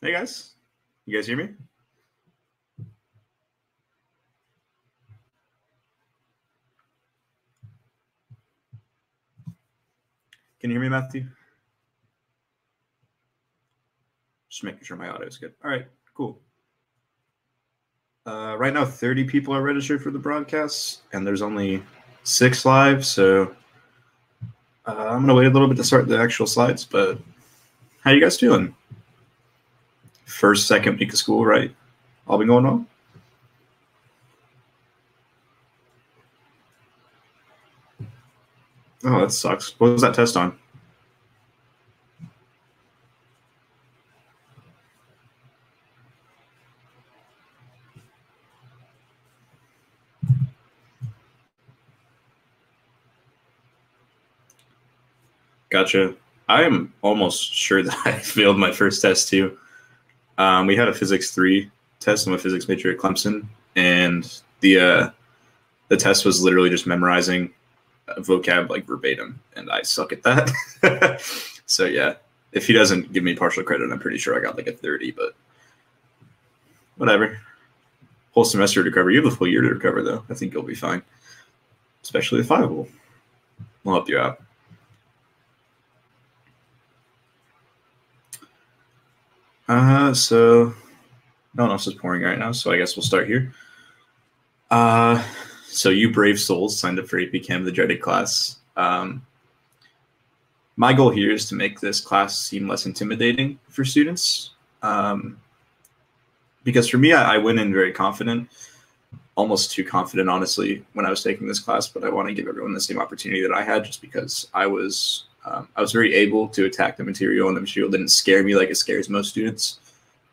Hey guys, you guys hear me? Can you hear me, Matthew? Just making sure my audio is good. All right, cool. Right now, 30 people are registered for the broadcast, and there's only 6 live, so I'm gonna wait a little bit to start the actual slides. But how you guys doing? First, second week of school, right? All been going well? Oh, that sucks. What was that test on? Gotcha. I am almost sure that I failed my first test too. We had a Physics 3 test. I'm a physics major at Clemson, and the test was literally just memorizing vocab like verbatim, and I suck at that. So yeah, if he doesn't give me partial credit, I'm pretty sure I got like a 30, but whatever. Whole semester to recover. You have a full year to recover though. I think you'll be fine, especially the 5 will help you out. So no one else is pouring right now, so I guess we'll start here. So you brave souls signed up for AP Chem, the dreaded class. My goal here is to make this class seem less intimidating for students. Because for me, I went in very confident, almost too confident, honestly, when I was taking this class, but I want to give everyone the same opportunity that I had just because I was very able to attack the material, and the material didn't scare me like it scares most students.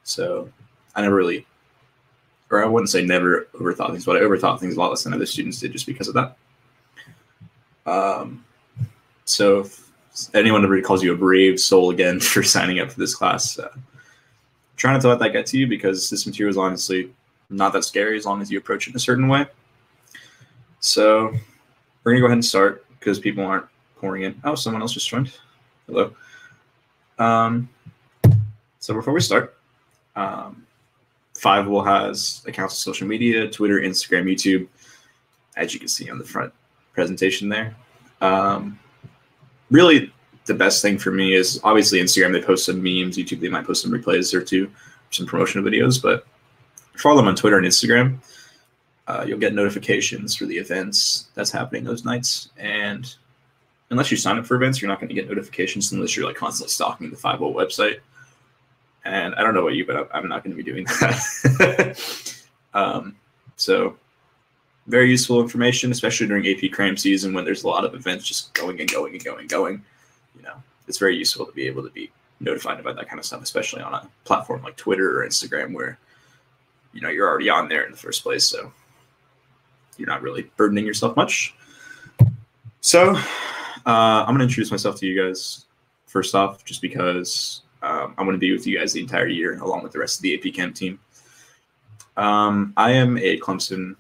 So I never really, or I wouldn't say never overthought things, but I overthought things a lot less than other students did just because of that. So if anyone ever calls you a brave soul again for signing up for this class, try not to let that get to you, because this material is honestly not that scary as long as you approach it in a certain way. So we're gonna go ahead and start because people aren't pouring in. Oh, someone else just joined. Hello. So before we start, 5 will has accounts on social media, Twitter, Instagram, YouTube, as you can see on the front presentation there. Really, the best thing for me is obviously Instagram. They post some memes. YouTube, they might post some replays or two, some promotional videos. But follow them on Twitter and Instagram. You'll get notifications for the events that's happening those nights. And unless you sign up for events, you're not going to get notifications unless you're like constantly stalking the 5 website. And I don't know about you, but I'm not going to be doing that. So very useful information, especially during AP cram season when there's a lot of events just going and going and going and going. You know, it's very useful to be able to be notified about that kind of stuff, especially on a platform like Twitter or Instagram where, you know, you're already on there in the first place. So you're not really burdening yourself much. So I'm going to introduce myself to you guys first off, just because I'm going to be with you guys the entire year along with the rest of the AP Chem team. I am a Clemson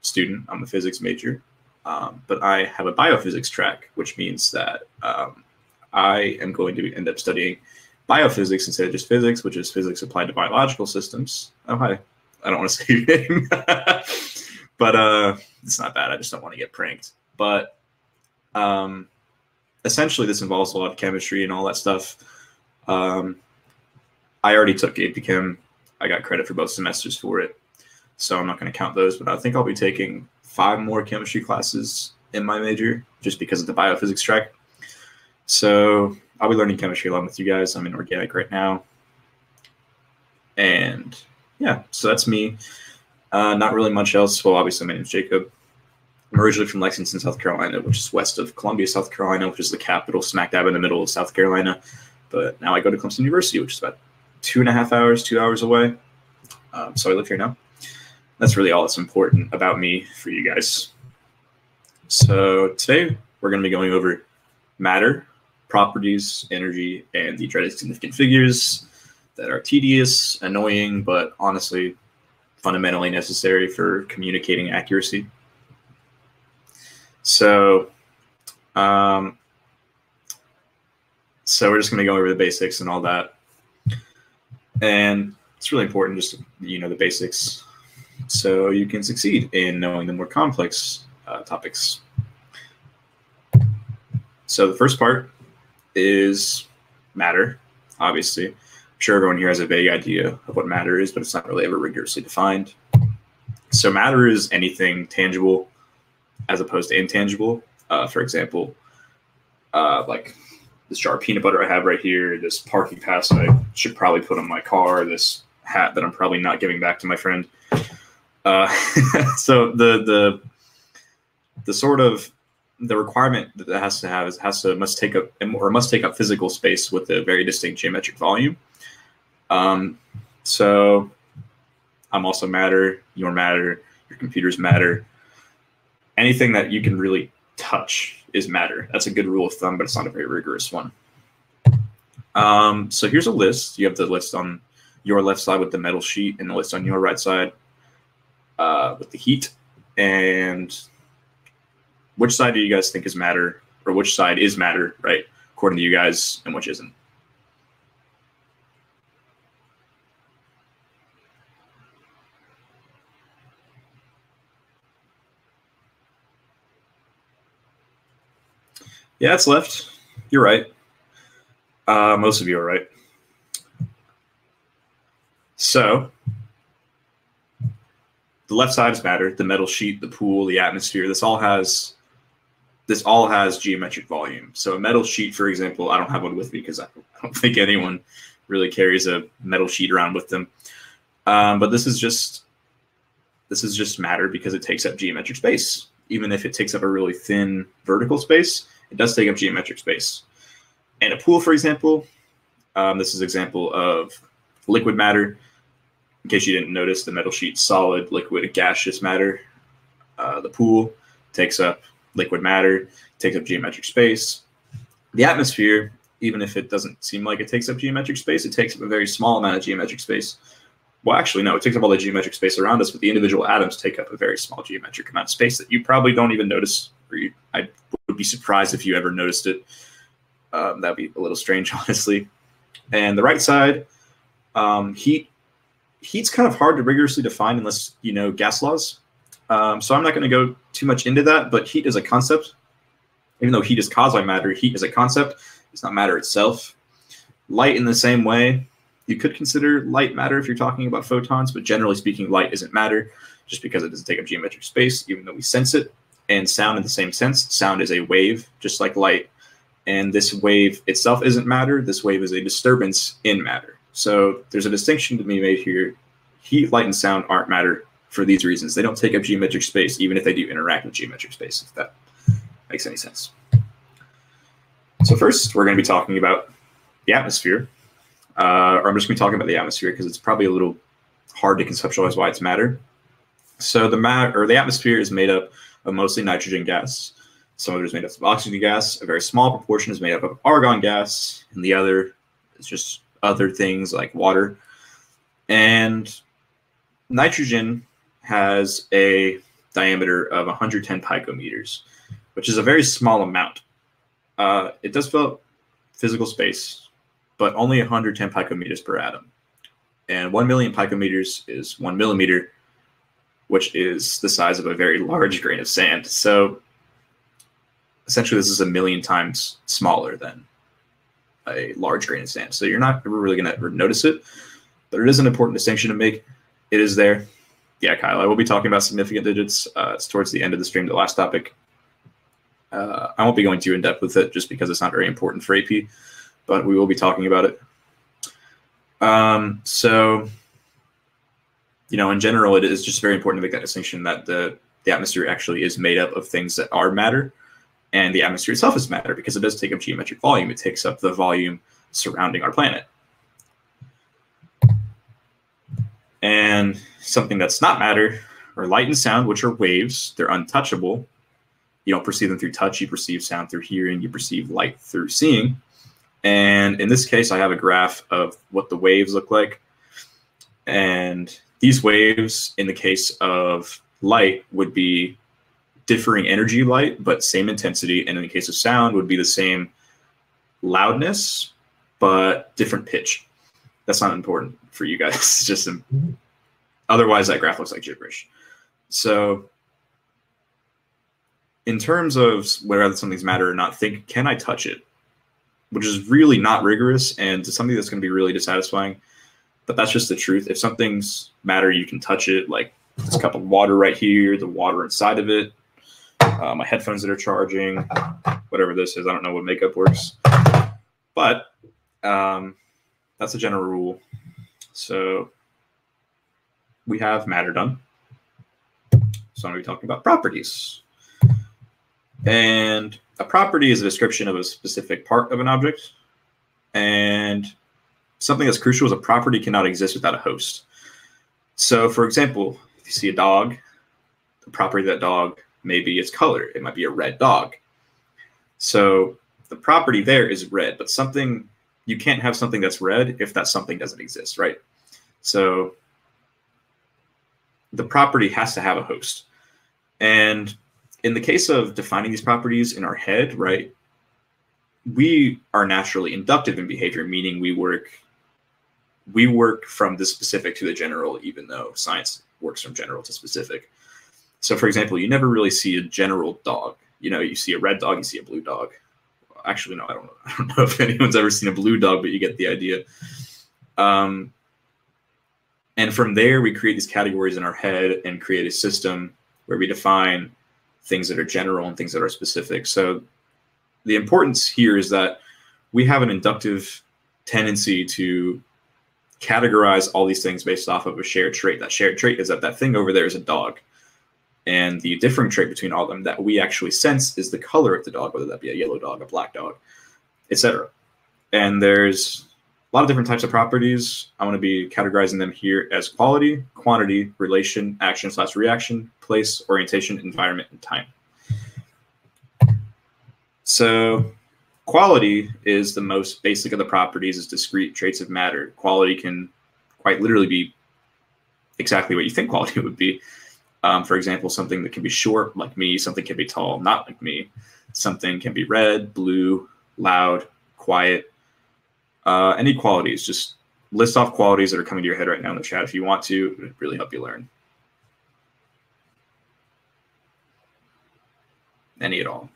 student. I'm a physics major, but I have a biophysics track, which means that I am going to end up studying biophysics instead of just physics, which is physics applied to biological systems. Oh, hi. I don't want to say your name, but it's not bad. I just don't want to get pranked. But essentially, this involves a lot of chemistry and all that stuff. I already took AP Chem. I got credit for both semesters for it, so I'm not going to count those. But I think I'll be taking 5 more chemistry classes in my major just because of the biophysics track. So I'll be learning chemistry along with you guys. I'm in organic right now. And yeah, so that's me. Not really much else. Well, obviously, my name is Jacob. I'm originally from Lexington, South Carolina, which is west of Columbia, South Carolina, which is the capital, smack dab in the middle of South Carolina. But now I go to Clemson University, which is about 2.5 hours, 2 hours away. So I live here now. That's really all that's important about me for you guys. So today we're going to be going over matter, properties, energy, and the dreaded significant figures that are tedious, annoying, but honestly fundamentally necessary for communicating accuracy. So we're just going to go over the basics and all that. And it's really important just to know the basics so you can succeed in knowing the more complex topics. So the first part is matter, obviously. I'm sure everyone here has a vague idea of what matter is, but it's not really ever rigorously defined. So matter is anything tangible as opposed to intangible. For example, like this jar of peanut butter I have right here, this parking pass that I should probably put on my car, this hat that I'm probably not giving back to my friend. So the sort of the requirement that it has to have is must take up physical space with a very distinct geometric volume. So I'm also matter, you're matter, your computer's matter. Anything that you can really touch is matter. That's a good rule of thumb, but it's not a very rigorous one. So here's a list. You have the list on your left side with the metal sheet and the list on your right side with the heat. And which side do you guys think is matter, or which side is matter, right, according to you guys, and which isn't? Yeah, it's left. You're right. Most of you are right. So the left side is matter, the metal sheet, the pool, the atmosphere. This all has geometric volume. So a metal sheet, for example, I don't have one with me because I don't think anyone really carries a metal sheet around with them. But this is just matter because it takes up geometric space. Even if it takes up a really thin vertical space, it does take up geometric space. And a pool, for example, this is an example of liquid matter. In case you didn't notice, the metal sheet, solid, liquid, and gaseous matter. The pool takes up liquid matter, takes up geometric space. The atmosphere, even if it doesn't seem like it takes up geometric space, it takes up a very small amount of geometric space. Well, actually, no, it takes up all the geometric space around us, but the individual atoms take up a very small geometric amount of space that you probably don't even notice, or I would be surprised if you ever noticed it. That'd be a little strange, honestly. And the right side, heat's kind of hard to rigorously define unless you know gas laws. So I'm not going to go too much into that, but heat is a concept. Even though heat is caused by matter, heat is a concept. It's not matter itself. Light in the same way. You could consider light matter if you're talking about photons, but generally speaking, light isn't matter just because it doesn't take up geometric space, even though we sense it. And sound in the same sense. Sound is a wave, just like light. And this wave itself isn't matter. This wave is a disturbance in matter. So there's a distinction to be made here. Heat, light, and sound aren't matter for these reasons. They don't take up geometric space, even if they do interact with geometric space, if that makes any sense. So first, we're going to be talking about the atmosphere. Or I'm just going to be talking about the atmosphere because it's probably a little hard to conceptualize why it's matter. So the atmosphere is made up of mostly nitrogen gas. Some of it is made up of oxygen gas. A very small proportion is made up of argon gas, and the other is just other things like water. And nitrogen has a diameter of 110 picometers, which is a very small amount. It does fill up physical space, but only 110 picometers per atom. And 1 million picometers is 1 millimeter, which is the size of a very large grain of sand. So essentially, this is 1 million times smaller than a large grain of sand. So you're not really going to notice it, but it is an important distinction to make. It is there. Yeah, Kyle, I will be talking about significant digits. It's towards the end of the stream, the last topic. I won't be going too in-depth with it just because it's not very important for AP, but we will be talking about it. So, in general, it is just very important to make that distinction that the atmosphere actually is made up of things that are matter, and the atmosphere itself is matter because it does take up geometric volume. It takes up the volume surrounding our planet. And something that's not matter are light and sound, which are waves. They're untouchable. You don't perceive them through touch. You perceive sound through hearing. You perceive light through seeing. And in this case, I have a graph of what the waves look like. And these waves, in the case of light, would be differing energy light, but same intensity. And in the case of sound, would be the same loudness, but different pitch. That's not important for you guys. It's just otherwise that graph looks like gibberish. So in terms of whether something's matter or not, think, can I touch it? Which is really not rigorous, and to something that's going to be really dissatisfying. But that's just the truth. If something's matter, you can touch it. Like this cup of water right here, the water inside of it, my headphones that are charging, whatever this is. I don't know what makeup works. But that's a general rule. So we have matter done. So I'm going to be talking about properties. And a property is a description of a specific part of an object. And something that's crucial is a property cannot exist without a host. So for example, if you see a dog, the property of that dog may be its color. It might be a red dog. So the property there is red, but something, you can't have something that's red if that something doesn't exist, right? So the property has to have a host. And in the case of defining these properties in our head, right, we are naturally inductive in behavior, meaning we work from the specific to the general, even though science works from general to specific. So for example, you never really see a general dog. You know, you see a red dog, you see a blue dog. Actually, no, I don't know if anyone's ever seen a blue dog, but you get the idea. And from there, we create these categories in our head and create a system where we define things that are general and things that are specific. So the importance here is that we have an inductive tendency to categorize all these things based off of a shared trait. That shared trait is that that thing over there is a dog. And the differing trait between all of them that we actually sense is the color of the dog, whether that be a yellow dog, a black dog, etc. And there's a lot of different types of properties. I want to be categorizing them here as quality, quantity, relation, action/reaction, place, orientation, environment, and time. So quality is the most basic of the properties, is discrete traits of matter. Quality can quite literally be exactly what you think quality would be. For example, something that can be short, like me. Something can be tall, not like me. Something can be red, blue, loud, quiet. Any qualities, just list off qualities that are coming to your head right now in the chat if you want to. It would really help you learn. Any at all.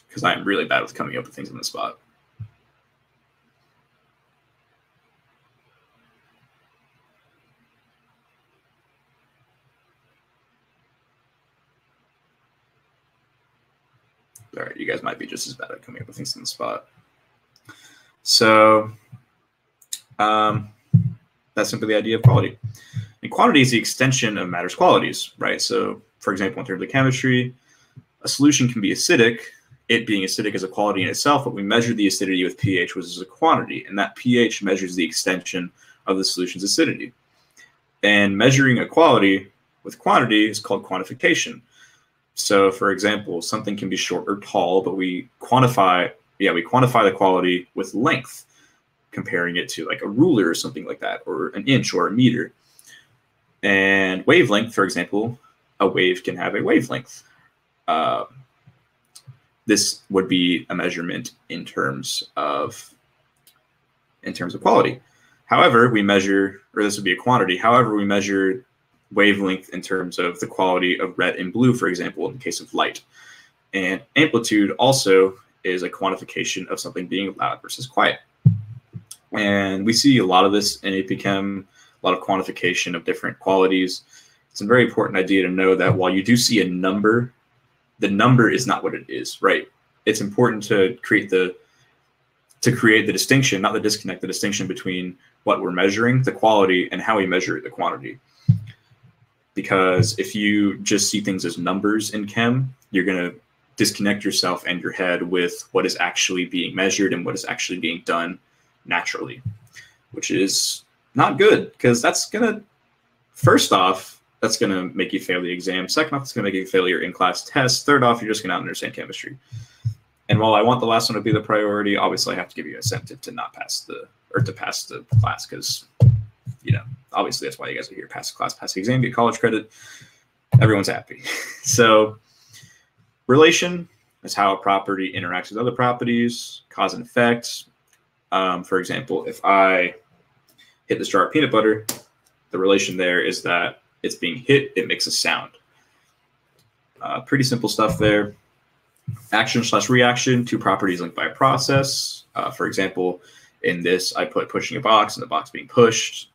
Because I am really bad with coming up with things on the spot. All right, you guys might be just as bad at coming up with things on the spot. So that's simply the idea of quality. And quantity is the extension of matter's qualities, right? So for example, in terms of chemistry, a solution can be acidic. It being acidic is a quality in itself, but we measure the acidity with pH, which is a quantity, and that pH measures the extension of the solution's acidity. And measuring a quality with quantity is called quantification. So for example, something can be short or tall, but we quantify the quality with length, comparing it to like a ruler or something like that, or an inch or a meter. And wavelength, for example, a wave can have a wavelength. This would be a measurement in terms of quality. However, we measure, or this would be a quantity. However, we measure wavelength in terms of the quality of red and blue, for example, in the case of light. And amplitude also is a quantification of something being loud versus quiet. And we see a lot of this in AP Chem, a lot of quantification of different qualities. It's a very important idea to know that while you do see a number, the number is not what it is, right? It's important to create the distinction, not the disconnect, the distinction between what we're measuring, the quality, and how we measure the quantity. Because if you just see things as numbers in chem, you're going to disconnect yourself and your head with what is actually being measured and what is actually being done naturally, which is not good, because that's going to, first off, that's going to make you fail the exam. Second off, it's going to make you fail your in-class test. Third off, you're just going to not understand chemistry. And while I want the last one to be the priority, obviously I have to give you an incentive to not pass the class, because, you know, obviously that's why you guys are here. Pass the class, pass the exam, get college credit. Everyone's happy. So relation is how a property interacts with other properties. Cause and effect, For example, if I hit this jar of peanut butter, the relation there is that it's being hit, it makes a sound. Pretty simple stuff there. Action/reaction, two properties linked by a process. For example, in this, I put pushing a box and the box being pushed.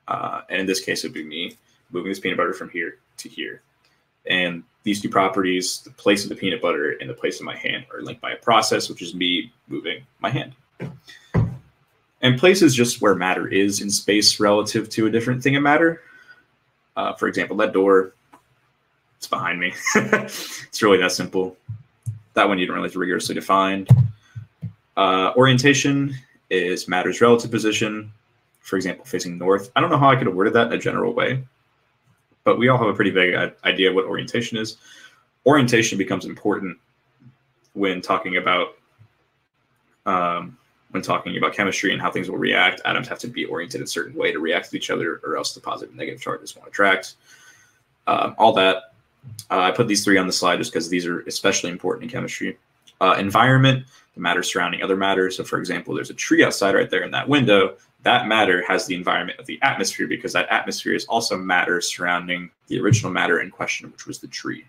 And in this case, it would be me moving this peanut butter from here to here. And these two properties, the place of the peanut butter and the place of my hand, are linked by a process, which is me moving my hand. And place is just where matter is in space relative to a different thing of matter. For example, that door, it's behind me. It's really that simple. That one you don't really have to rigorously define. Orientation is matter's relative position. For example, facing north. I don't know how I could have worded that in a general way, but we all have a pretty vague idea of what orientation is. Orientation becomes important when talking about chemistry and how things will react. Atoms have to be oriented a certain way to react to each other, or else the positive and negative charges won't attract. All that. I put these three on the slide just because these are especially important in chemistry. Environment, the matter surrounding other matter. So for example, there's a tree outside right there in that window. That matter has the environment of the atmosphere, because that atmosphere is also matter surrounding the original matter in question, which was the tree.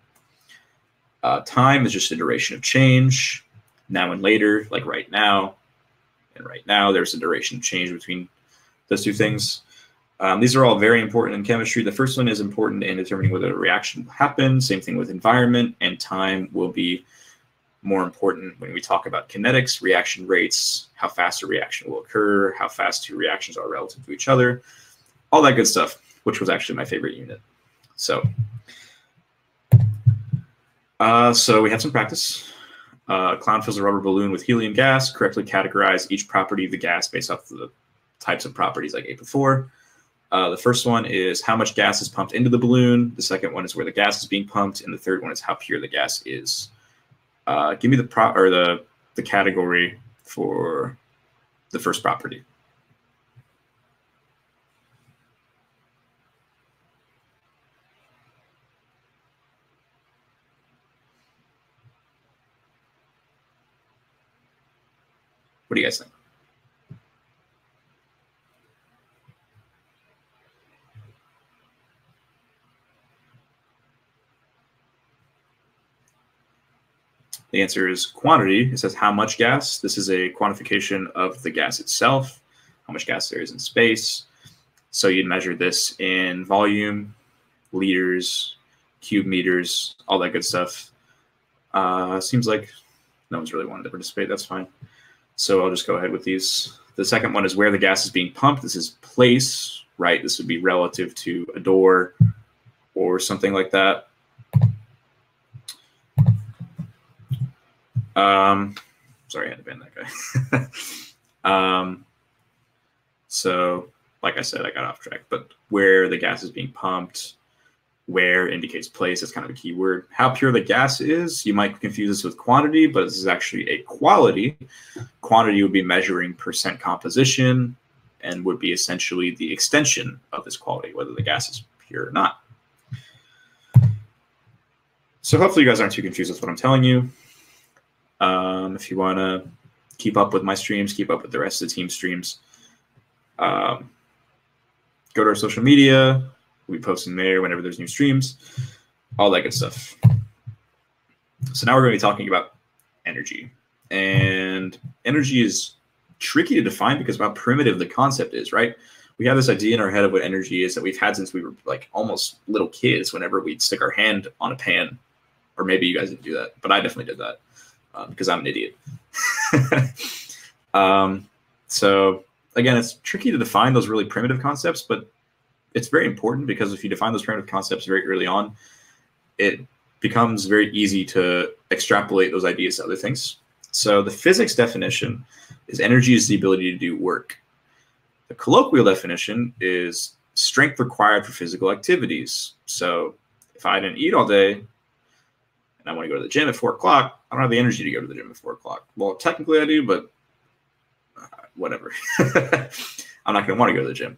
Time is just a duration of change. Now and later, like right now, and right now, there's a duration of change between those two things. These are all very important in chemistry. The first one is important in determining whether a reaction will happen. Same thing with environment, and time will be more important when we talk about kinetics, reaction rates, how fast a reaction will occur, how fast two reactions are relative to each other, all that good stuff, which was actually my favorite unit. So we had some practice. Clown fills a rubber balloon with helium gas. Correctly categorize each property of the gas based off of the types of properties like before. The first one is how much gas is pumped into the balloon. The second one is where the gas is being pumped, and the third one is how pure the gas is. Give me the category for the first property. What do you guys think? The answer is quantity. It says how much gas. This is a quantification of the gas itself, how much gas there is in space. So you'd measure this in volume, liters, cube meters, all that good stuff. Seems like no one's really wanted to participate. That's fine. So I'll just go ahead with these. The second one is where the gas is being pumped. This is place, right? This would be relative to a door or something like that. Sorry, I had to ban that guy. So like I said, I got off track, but where the gas is being pumped, where indicates place, that's kind of a key word. How pure the gas is, you might confuse this with quantity, but this is actually a quality. Quantity would be measuring percent composition and would be essentially the extension of this quality, whether the gas is pure or not. So hopefully you guys aren't too confused with what I'm telling you. If you want to keep up with my streams, keep up with the rest of the team streams, go to our social media. We'll be posting there whenever there's new streams, all that good stuff. So now we're going to be talking about energy. And energy is tricky to define because of how primitive the concept is, right? We have this idea in our head of what energy is that we've had since we were like almost little kids, whenever we'd stick our hand on a pan. Or maybe you guys didn't do that, but I definitely did that. Because I'm an idiot. So again, it's tricky to define those really primitive concepts, but it's very important because if you define those primitive concepts very early on, it becomes very easy to extrapolate those ideas to other things. So the physics definition is energy is the ability to do work. The colloquial definition is strength required for physical activities. So if I didn't eat all day, and I want to go to the gym at 4 o'clock, I don't have the energy to go to the gym at 4 o'clock. Well, technically I do, but whatever. I'm not going to want to go to the gym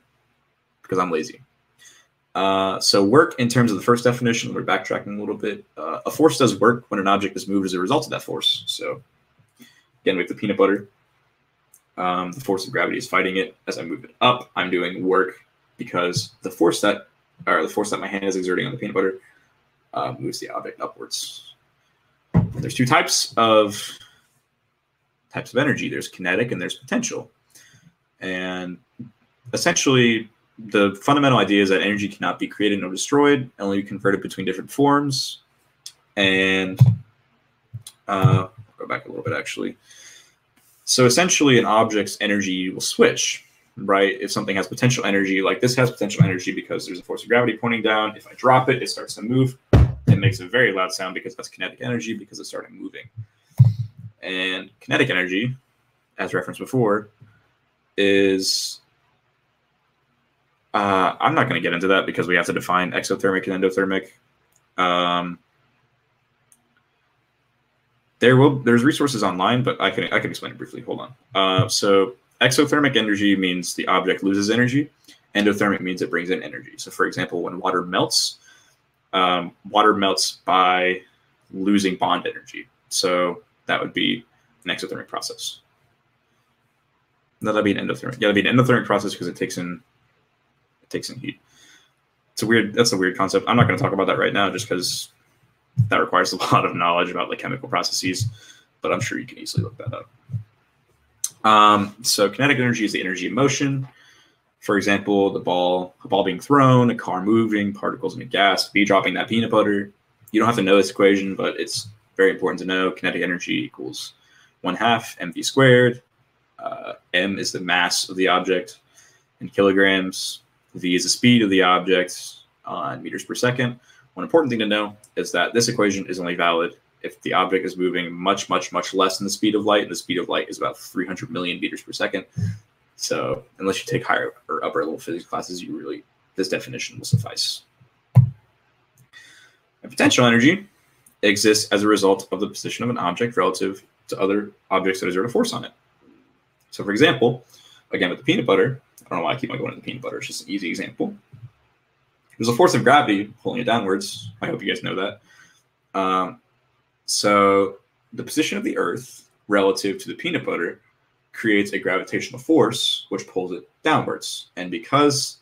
because I'm lazy. So work in terms of the first definition, we're backtracking a little bit. A force does work when an object is moved as a result of that force. So again, we have the peanut butter. The force of gravity is fighting it. As I move it up, I'm doing work because the force that my hand is exerting on the peanut butter moves the object upwards. And there's two types of energy. There's kinetic and there's potential. And essentially, the fundamental idea is that energy cannot be created nor destroyed, only converted between different forms. And I'll go back a little bit, actually. So essentially, an object's energy will switch, right? If something has potential energy, like this has potential energy because there's a force of gravity pointing down. If I drop it, it starts to move. It makes a very loud sound because that's kinetic energy because it's starting moving. And kinetic energy, as referenced before, is I'm not going to get into that because we have to define exothermic and endothermic. There's resources online, but I can explain it briefly. Hold on. So exothermic energy means the object loses energy. Endothermic means it brings in energy. So for example, when water melts by losing bond energy. So that would be an exothermic process. No, that'd be an endothermic. Yeah, that'd be an endothermic process because it takes in heat. That's a weird concept. I'm not going to talk about that right now just because that requires a lot of knowledge about like chemical processes, but I'm sure you can easily look that up. So kinetic energy is the energy of motion. For example, a ball being thrown, a car moving, particles in a gas, bee dropping that peanut butter. You don't have to know this equation, but it's very important to know. Kinetic energy equals 1/2 mv squared. M is the mass of the object in kilograms. V is the speed of the object in meters per second. One important thing to know is that this equation is only valid if the object is moving much, much, much less than the speed of light, and the speed of light is about 300 million meters per second. So unless you take higher or upper level physics classes, this definition will suffice. And potential energy exists as a result of the position of an object relative to other objects that exert a force on it. So for example, again with the peanut butter, I don't know why I keep on going to the peanut butter, it's just an easy example. There's a force of gravity pulling it downwards. I hope you guys know that. So the position of the Earth relative to the peanut butter creates a gravitational force which pulls it downwards. And because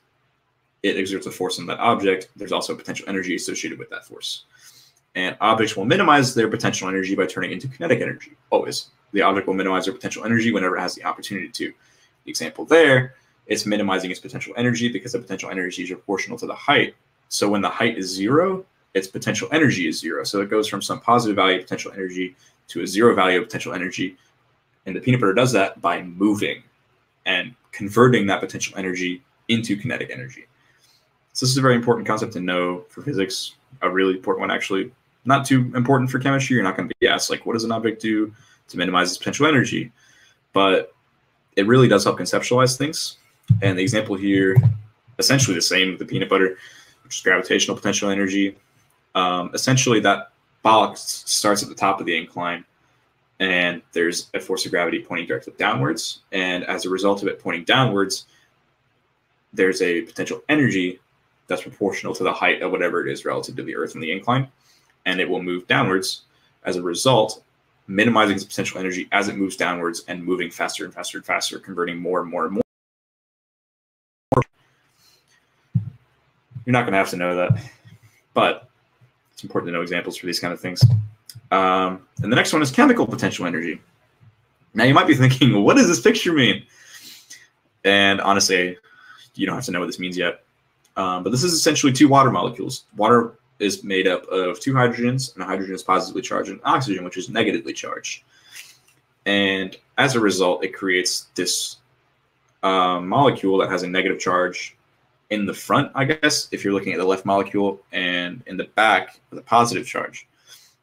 it exerts a force on that object, there's also potential energy associated with that force. And objects will minimize their potential energy by turning into kinetic energy, always. The object will minimize their potential energy whenever it has the opportunity to. The example there, it's minimizing its potential energy because the potential energy is proportional to the height. So when the height is 0, its potential energy is 0. So it goes from some positive value of potential energy to a 0 value of potential energy. And the peanut butter does that by moving and converting that potential energy into kinetic energy. So this is a very important concept to know for physics, a really important one actually. Not too important for chemistry. You're not going to be asked, like, what does an object do to minimize its potential energy? But it really does help conceptualize things. And the example here, essentially the same with the peanut butter, which is gravitational potential energy. Essentially, that box starts at the top of the incline, and there's a force of gravity pointing directly downwards. And as a result of it pointing downwards, there's a potential energy that's proportional to the height of whatever it is relative to the Earth and the incline. And it will move downwards as a result, minimizing its potential energy as it moves downwards and moving faster and faster and faster, converting more and more and more. You're not going to have to know that, but it's important to know examples for these kind of things. And the next one is chemical potential energy. Now you might be thinking, well, what does this picture mean? And honestly, you don't have to know what this means yet. But this is essentially two water molecules. Water is made up of two hydrogens, and a hydrogen is positively charged, and oxygen, which is negatively charged. And as a result, it creates this molecule that has a negative charge in the front, I guess, if you're looking at the left molecule, and in the back with a positive charge.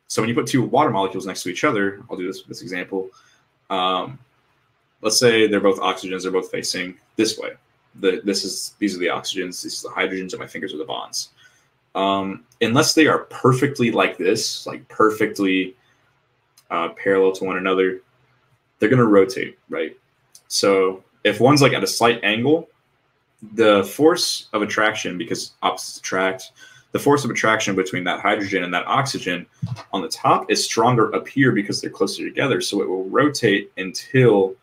So when you put two water molecules next to each other, I'll do this example. Let's say they're both oxygens, they're both facing this way. These are the oxygens, these are the hydrogens, and my fingers are the bonds. Unless they are perfectly like this, like perfectly parallel to one another, they're going to rotate, right? So if one's like at a slight angle, the force of attraction, because opposites attract, the force of attraction between that hydrogen and that oxygen on the top is stronger up here because they're closer together. So it will rotate until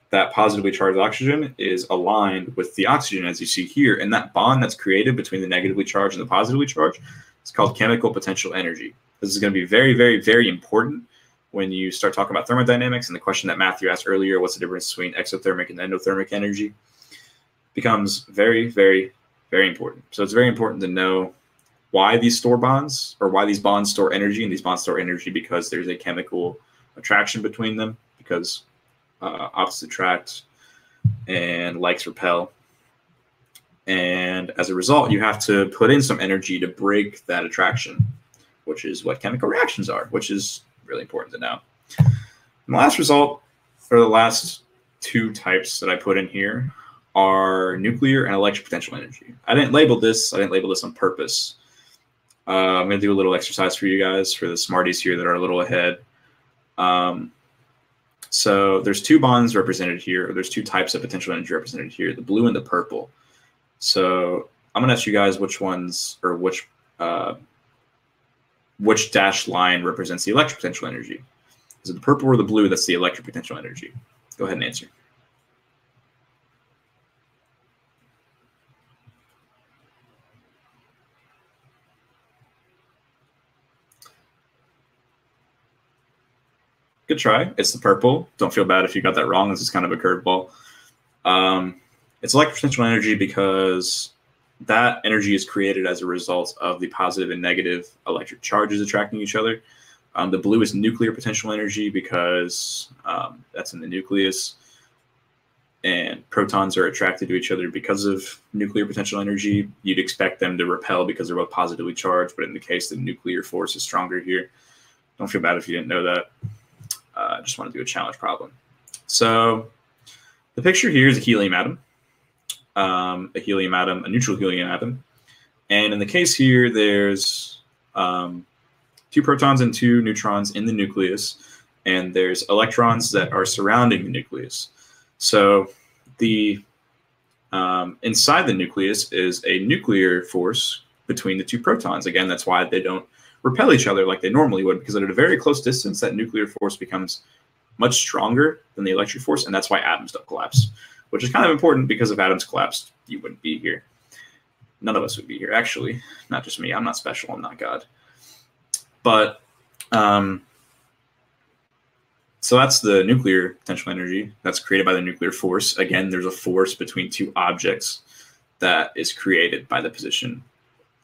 that positively charged oxygen is aligned with the oxygen, as you see here. And that bond that's created between the negatively charged and the positively charged is called chemical potential energy. This is going to be very, very, very important when you start talking about thermodynamics. And the question that Matthew asked earlier, what's the difference between exothermic and endothermic energy, becomes very, very, very important. So it's very important to know why these store bonds, or why these bonds store energy. And these bonds store energy because there's a chemical attraction between them, because opposites attract and likes repel. And as a result, you have to put in some energy to break that attraction, which is what chemical reactions are, which is really important to know. And the last result, or the last two types that I put in here, are nuclear and electric potential energy. I didn't label this on purpose. I'm going to do a little exercise for you guys, for the smarties here that are a little ahead. So there's two bonds represented here, or there's two types of potential energy represented here, the blue and the purple. So I'm going to ask you guys which ones, or which dashed line represents the electric potential energy. Is it the purple or the blue that's the electric potential energy? Go ahead and answer. Good try. It's the purple. Don't feel bad if you got that wrong. This is kind of a curveball. It's electric potential energy because that energy is created as a result of the positive and negative electric charges attracting each other. The blue is nuclear potential energy because that's in the nucleus, and protons are attracted to each other because of nuclear potential energy. You'd expect them to repel because they're both positively charged, but in the case, the nuclear force is stronger here. Don't feel bad if you didn't know that. I just want to do a challenge problem. So the picture here is a helium atom, a neutral helium atom. And in the case here, there's 2 protons and 2 neutrons in the nucleus, and there's electrons that are surrounding the nucleus. So the inside the nucleus is a nuclear force between the 2 protons. Again, that's why they don't repel each other like they normally would, because at a very close distance, that nuclear force becomes much stronger than the electric force, and that's why atoms don't collapse, which is kind of important, because if atoms collapsed, you wouldn't be here. None of us would be here, actually. Not just me. I'm not special. I'm not God. But so that's the nuclear potential energy that's created by the nuclear force. Again, there's a force between 2 objects that is created by the position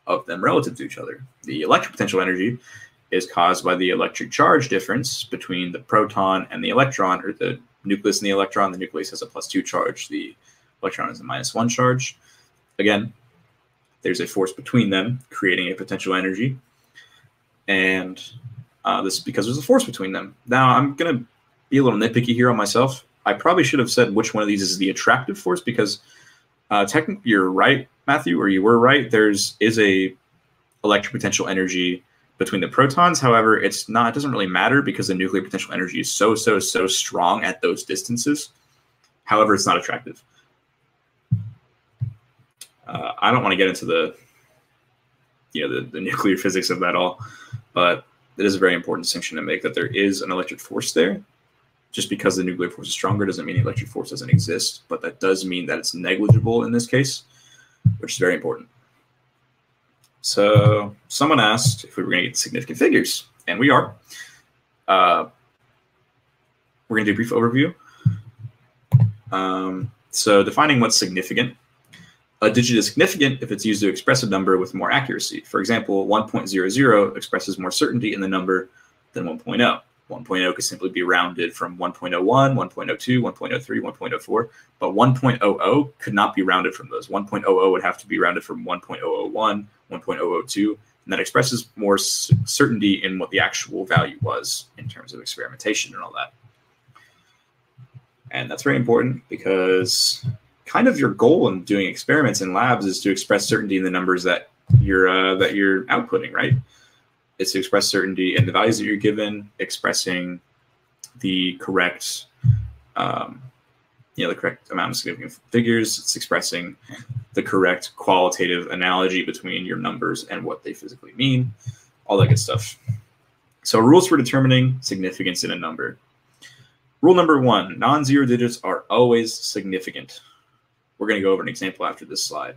of them relative to each other. The electric potential energy is caused by the electric charge difference between the proton and the electron, or the nucleus and the electron. The nucleus has a +2 charge. The electron has a -1 charge. Again, there's a force between them creating a potential energy. And this is because there's a force between them. Now, I'm going to be a little nitpicky here on myself. I probably should have said which one of these is the attractive force, because technically you're right, Matthew, or you were right. Is a electric potential energy between the protons. However, it doesn't really matter, because the nuclear potential energy is so strong at those distances. However, it's not attractive. I don't want to get into the nuclear physics of that all, but it is a very important distinction to make, that there is an electric force there. Just because the nuclear force is stronger doesn't mean the electric force doesn't exist, but that does mean that it's negligible in this case, which is very important. So someone asked if we were going to get significant figures, and we are. We're going to do a brief overview. So defining what's significant. A digit is significant if it's used to express a number with more accuracy. For example, 1.00 expresses more certainty in the number than 1.0. 1.0 could simply be rounded from 1.01, 1.02, 1.03, 1.04, but 1.00 could not be rounded from those. 1.00 would have to be rounded from 1.001, 1.002, and that expresses more certainty in what the actual value was in terms of experimentation and all that. And that's very important, because kind of your goal in doing experiments in labs is to express certainty in the numbers that you're outputting, right? It's to express certainty in the values that you're given, expressing the correct, the correct amount of significant figures. It's expressing the correct qualitative analogy between your numbers and what they physically mean, all that good stuff. So rules for determining significance in a number. Rule number 1, non-zero digits are always significant. We're going to go over an example after this slide.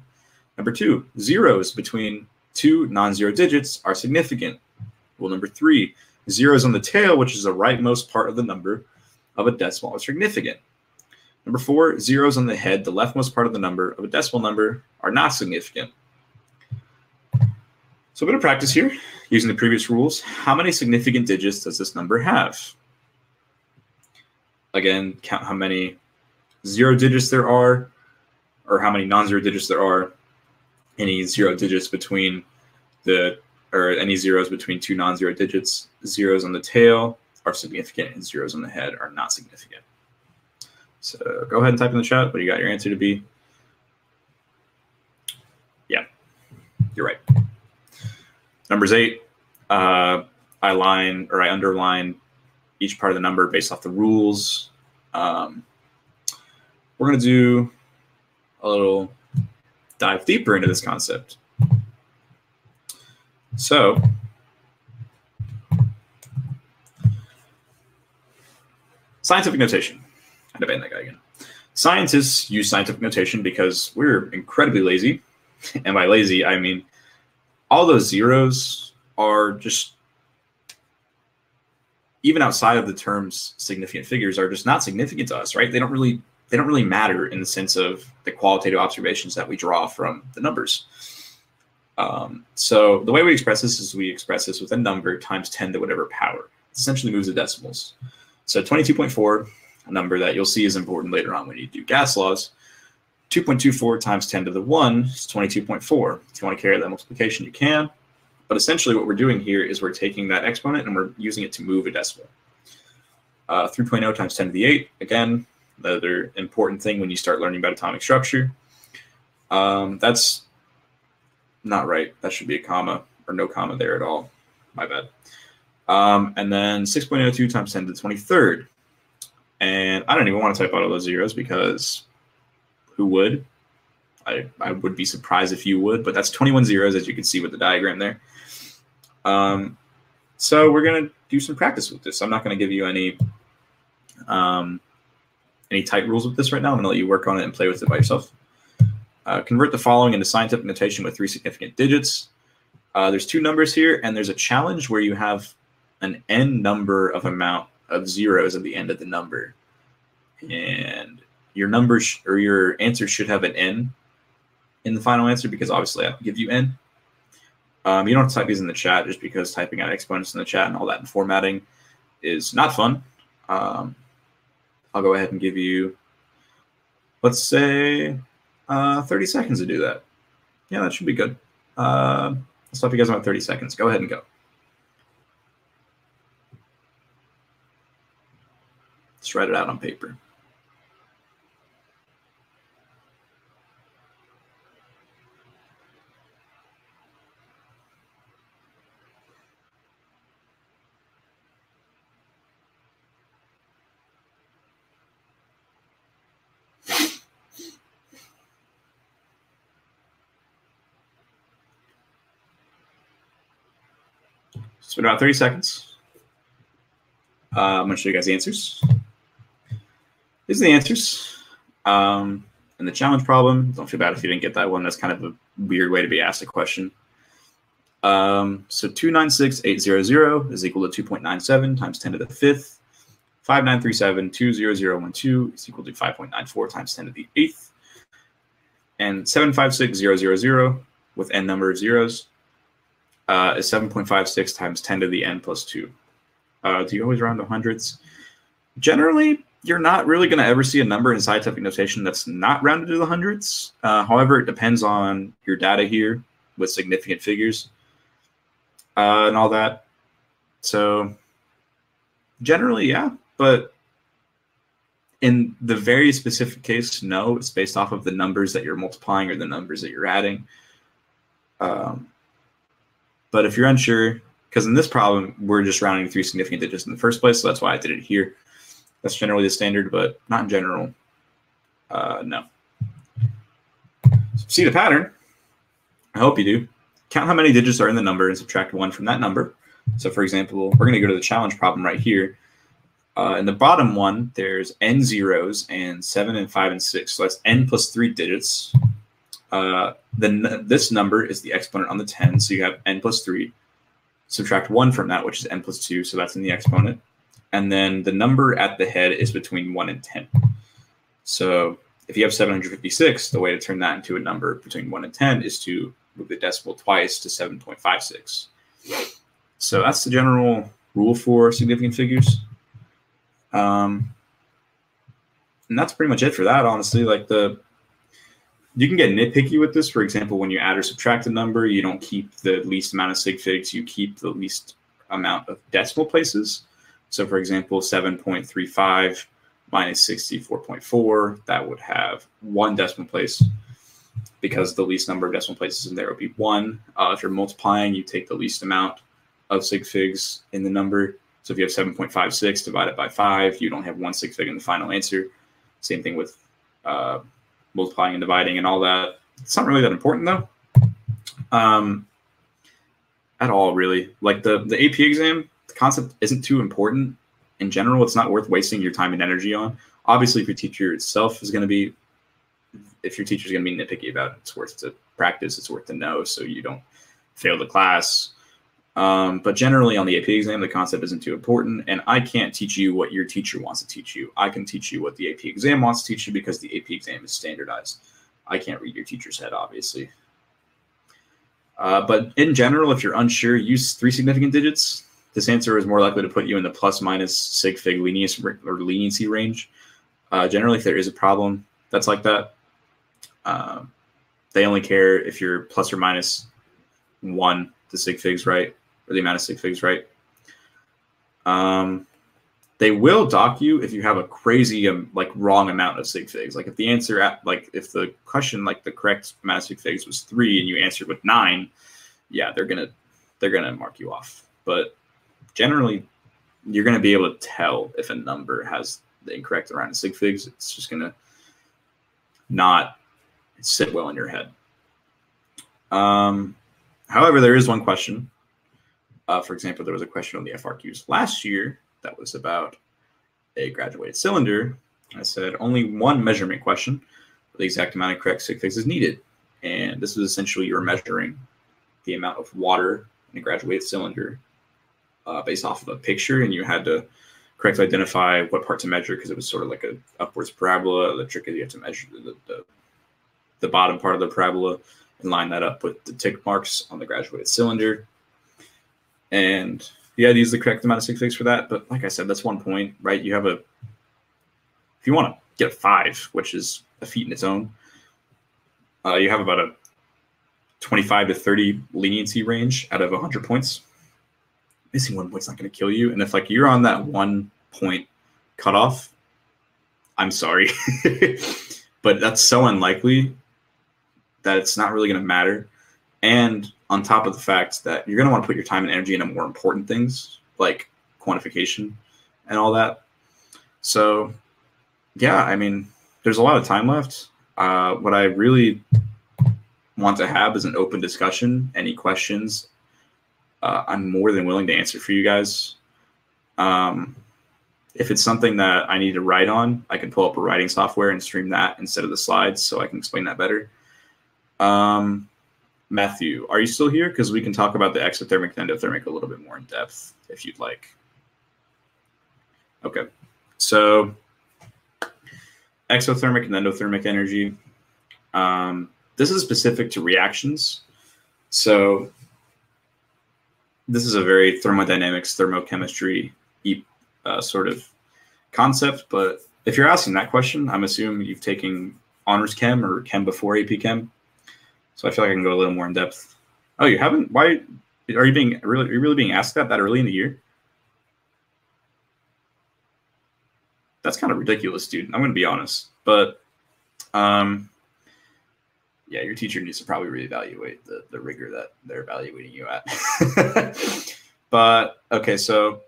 Number 2, zeros between two non-zero digits are significant. Rule number 3, zeros on the tail, which is the rightmost part of the number of a decimal, are significant. Number 4, zeros on the head, the leftmost part of the number of a decimal number, are not significant. So a bit of practice here, using the previous rules. How many significant digits does this number have? Again, count how many zero digits there are, or how many non-zero digits there are. Any zero digits between any zeros between two non-zero digits. Zeros on the tail are significant, and zeros on the head are not significant. So go ahead and type in the chat what you got your answer to be. Yeah, you're right. Numbers 8, I underline each part of the number based off the rules. We're going to do a little dive deeper into this concept. So scientific notation. I had to ban that guy again. Scientists use scientific notation because we're incredibly lazy. And by lazy, I mean all those zeros are just, even outside of the terms significant figures, are just not significant to us, right? They don't really matter in the sense of the qualitative observations that we draw from the numbers. So the way we express this is we express this with a number times 10 to whatever power. It essentially moves the decimals. So 22.4, a number that you'll see is important later on when you do gas laws. 2.24 times 10 to the 1 is 22.4. If you want to carry that multiplication, you can. But essentially what we're doing here is we're taking that exponent and we're using it to move a decimal. 3.0 times 10 to the 8, again, another important thing when you start learning about atomic structure. That's not right. That should be a comma, or no comma there at all. My bad. And then 6.02 times 10 to the 23rd. And I don't even want to type out all those zeros because who would? I would be surprised if you would, but that's 21 zeros, as you can see with the diagram there. So we're going to do some practice with this. I'm not going to give you any tight rules with this right now. I'm going to let you work on it and play with it by yourself. Convert the following into scientific notation with 3 significant digits. There's 2 numbers here, and there's a challenge where you have an n number of amount of zeros at the end of the number. And your number or your answer should have an n in the final answer, because obviously I have to give you n. You don't have to type these in the chat, just because typing out exponents in the chat and all that and formatting is not fun. I'll go ahead and give you, let's say, 30 seconds to do that. Yeah, that should be good. I'll stop you guys about 30 seconds. Go ahead and go. Let's write it out on paper. It's been about 30 seconds. I'm going to show you guys the answers. These are the answers. And the challenge problem, don't feel bad if you didn't get that one. That's kind of a weird way to be asked a question. So 296,800 is equal to 2.97 times 10 to the 5th. 5937,20012 is equal to 5.94 times 10 to the 8th. And 756,000 with n number of zeros is 7.56 times 10 to the n plus 2. Do you always round to hundreds? Generally, you're not really going to ever see a number in scientific notation that's not rounded to the hundreds. However, it depends on your data here with significant figures and all that. So generally, yeah, but in the very specific case, no, it's based off of the numbers that you're multiplying or the numbers that you're adding. But if you're unsure, because in this problem, we're just rounding 3 significant digits in the first place, so that's why I did it here. That's generally the standard, but not in general. No. See the pattern? I hope you do. Count how many digits are in the number and subtract 1 from that number. So for example, we're going to go to the challenge problem right here. In the bottom one, there's n zeros and 7 and 5 and 6. So that's n plus 3 digits. Then this number is the exponent on the 10. So you have n plus 3. Subtract 1 from that, which is n plus 2. So that's in the exponent. And then the number at the head is between 1 and 10. So if you have 756, the way to turn that into a number between 1 and 10 is to move the decimal twice to 7.56. So that's the general rule for significant figures. And that's pretty much it for that, honestly. Like you can get nitpicky with this. For example, when you add or subtract a number, you don't keep the least amount of sig figs, you keep the least amount of decimal places. So for example, 7.35 minus 64.4, that would have 1 decimal place because the least number of decimal places in there would be 1. If you're multiplying, you take the least amount of sig figs in the number. So if you have 7.56 divided by 5, you don't have 1 sig fig in the final answer. Same thing with multiplying and dividing and all that. It's not really that important though. At all, really. Like the AP exam, the concept isn't too important. In general, it's not worth wasting your time and energy on. Obviously, if your teacher itself is going to be, if your teacher is going to be nitpicky about it, it's worth to practice, it's worth to know so you don't fail the class. But generally on the AP exam, the concept isn't too important, and I can't teach you what your teacher wants to teach you. I can teach you what the AP exam wants to teach you because the AP exam is standardized. I can't read your teacher's head, obviously. But in general, if you're unsure, use 3 significant digits. This answer is more likely to put you in the plus minus sig fig leniency range. Generally, if there is a problem that's like that, they only care if you're plus or minus 1 the sig figs, right? Or the amount of sig figs, right? They will dock you if you have a crazy like wrong amount of sig figs. Like if the answer if the question, like the correct amount of sig figs was 3 and you answered with 9, yeah, they're gonna mark you off. But generally, you're gonna be able to tell if a number has the incorrect amount of sig figs. It's just gonna not sit well in your head. However, there is one question. For example, there was a question on the FRQs last year that was about a graduated cylinder. I said only 1 measurement question for the exact amount of correct sig figs is needed. And this was essentially you're measuring the amount of water in a graduated cylinder based off of a picture, and you had to correctly identify what part to measure because it was sort of like a upwards parabola. The trick is you have to measure the bottom part of the parabola and line that up with the tick marks on the graduated cylinder. And you had to use the correct amount of sig figs for that. But like I said, that's 1 point, right? You have if you want to get a 5, which is a feat in its own, you have about a 25 to 30 leniency range out of 100 points. Missing 1 point's not going to kill you. And if like you're on that 1 point cutoff, I'm sorry, but that's so unlikely that it's not really going to matter. And on top of the fact that you're going to want to put your time and energy into more important things like quantification and all that. So yeah, I mean, there's a lot of time left. What I really want to have is an open discussion. Any questions, I'm more than willing to answer for you guys. If it's something that I need to write on, I can pull up a writing software and stream that instead of the slides so I can explain that better. Matthew, are you still here? Because we can talk about the exothermic and endothermic a little bit more in depth if you'd like. Okay, so exothermic and endothermic energy. This is specific to reactions. So this is a very thermodynamics, thermochemistry sort of concept. But if you're asking that question, I'm assuming you've taken honors chem or chem before AP Chem. So I feel like I can go a little more in depth. Oh, you haven't? Why are you really being asked that early in the year? That's kind of ridiculous, dude. I'm going to be honest. But yeah, your teacher needs to probably reevaluate the rigor that they're evaluating you at. But okay, so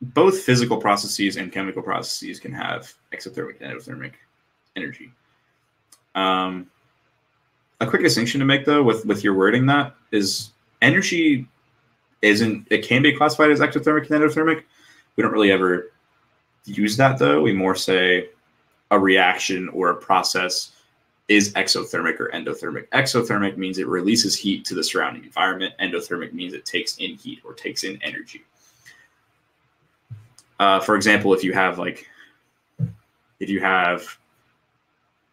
both physical processes and chemical processes can have exothermic and endothermic energy. A quick distinction to make, though, with your wording that is energy it can be classified as ectothermic and endothermic. We don't really ever use that though. We more say a reaction or a process is exothermic or endothermic. Exothermic means it releases heat to the surrounding environment. Endothermic means it takes in heat or takes in energy. For example, if you have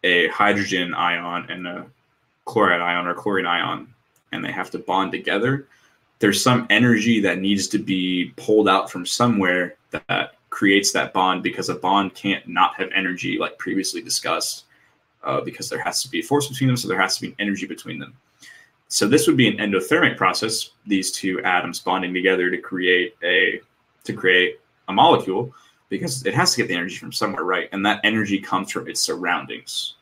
a hydrogen ion and a chloride ion or chlorine ion, and they have to bond together, there's some energy that needs to be pulled out from somewhere that creates that bond, because a bond can't not have energy, like previously discussed, because there has to be a force between them, so there has to be an energy between them. So this would be an endothermic process, these two atoms bonding together to create a molecule, because it has to get the energy from somewhere, right? And that energy comes from its surroundings.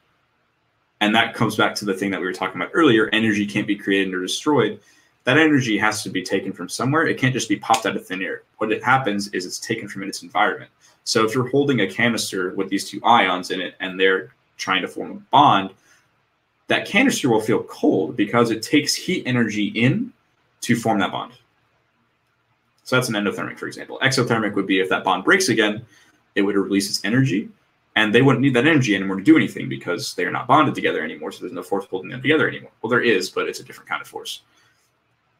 And that comes back to the thing that we were talking about earlier. Energy can't be created or destroyed. That energy has to be taken from somewhere. It can't just be popped out of thin air. What happens is it's taken from its environment. So if you're holding a canister with these two ions in it and they're trying to form a bond, that canister will feel cold because it takes heat energy in to form that bond. So that's an endothermic, for example. Exothermic would be if that bond breaks again, it would release its energy, and they wouldn't need that energy anymore to do anything because they're not bonded together anymore, so there's no force holding them together anymore. Well, there is, but it's a different kind of force.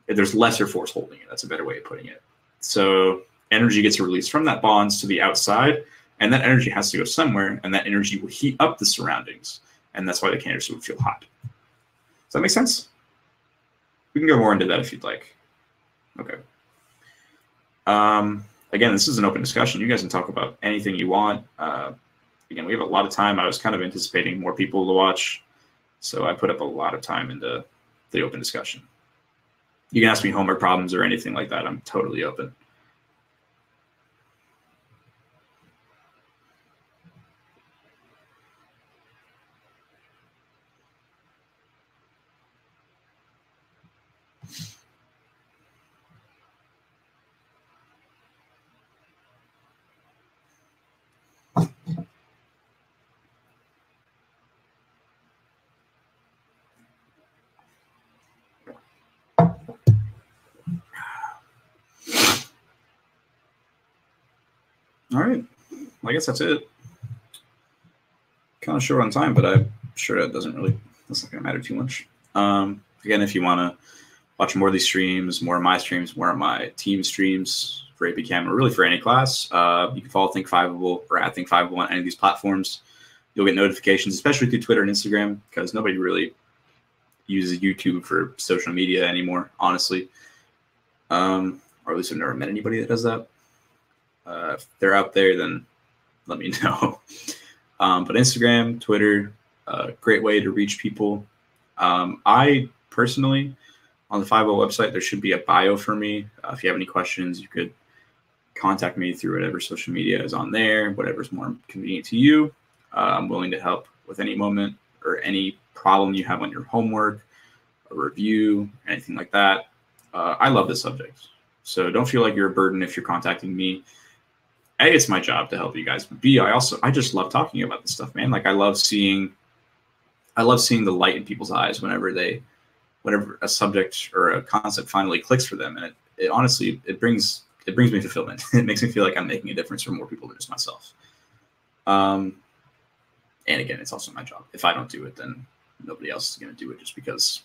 There's lesser force holding it. That's a better way of putting it. So energy gets released from that bonds to the outside, and that energy has to go somewhere, and that energy will heat up the surroundings, and that's why the canister would feel hot. Does that make sense? We can go more into that if you'd like. Okay. Again, this is an open discussion. You guys can talk about anything you want. Again, we have a lot of time. I was kind of anticipating more people to watch, so I put up a lot of time into the open discussion. You can ask me homework problems or anything like that. I'm totally open. All right, well, I guess that's it. Kind of short on time, but I'm sure that's not going to matter too much. Again, if you want to watch more of these streams, more of my streams, more of my team streams for APChem, or really for any class, you can follow Think5able or at Think5able on any of these platforms. You'll get notifications, especially through Twitter and Instagram, because nobody really uses YouTube for social media anymore, honestly. Or at least I've never met anybody that does that. If they're out there, then let me know. But Instagram, Twitter, great way to reach people. I personally, on the 50 website, there should be a bio for me. If you have any questions, you could contact me through whatever social media is on there, whatever's more convenient to you. I'm willing to help with any moment or any problem you have on your homework, a review, anything like that. I love this subject, so don't feel like you're a burden if you're contacting me. A, it's my job to help you guys. But B, I just love talking about this stuff, man. Like I love seeing the light in people's eyes whenever a subject or a concept finally clicks for them, and it honestly brings me fulfillment. It makes me feel like I'm making a difference for more people than just myself. And again, it's also my job. If I don't do it, then nobody else is going to do it, just because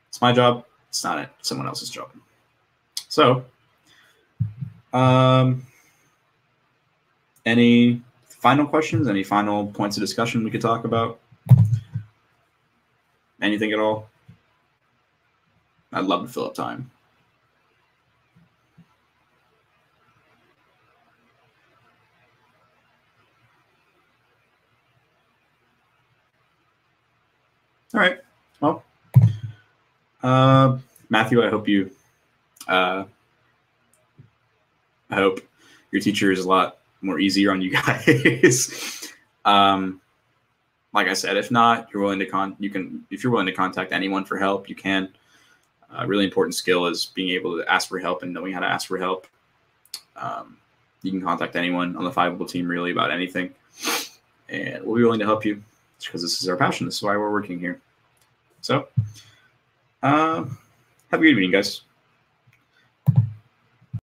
it's my job. It's not someone else's job. So, any final questions? Any final points of discussion we could talk about? Anything at all? I'd love to fill up time. All right. Well, Matthew, I hope your teacher is a lot more easier on you guys. Like I said, if not, you're willing to if you're willing to contact anyone for help, you can. A really important skill is being able to ask for help and knowing how to ask for help. You can contact anyone on the 50 team really about anything, and we'll be willing to help you, because this is our passion. This is why we're working here. So, have a good evening, guys.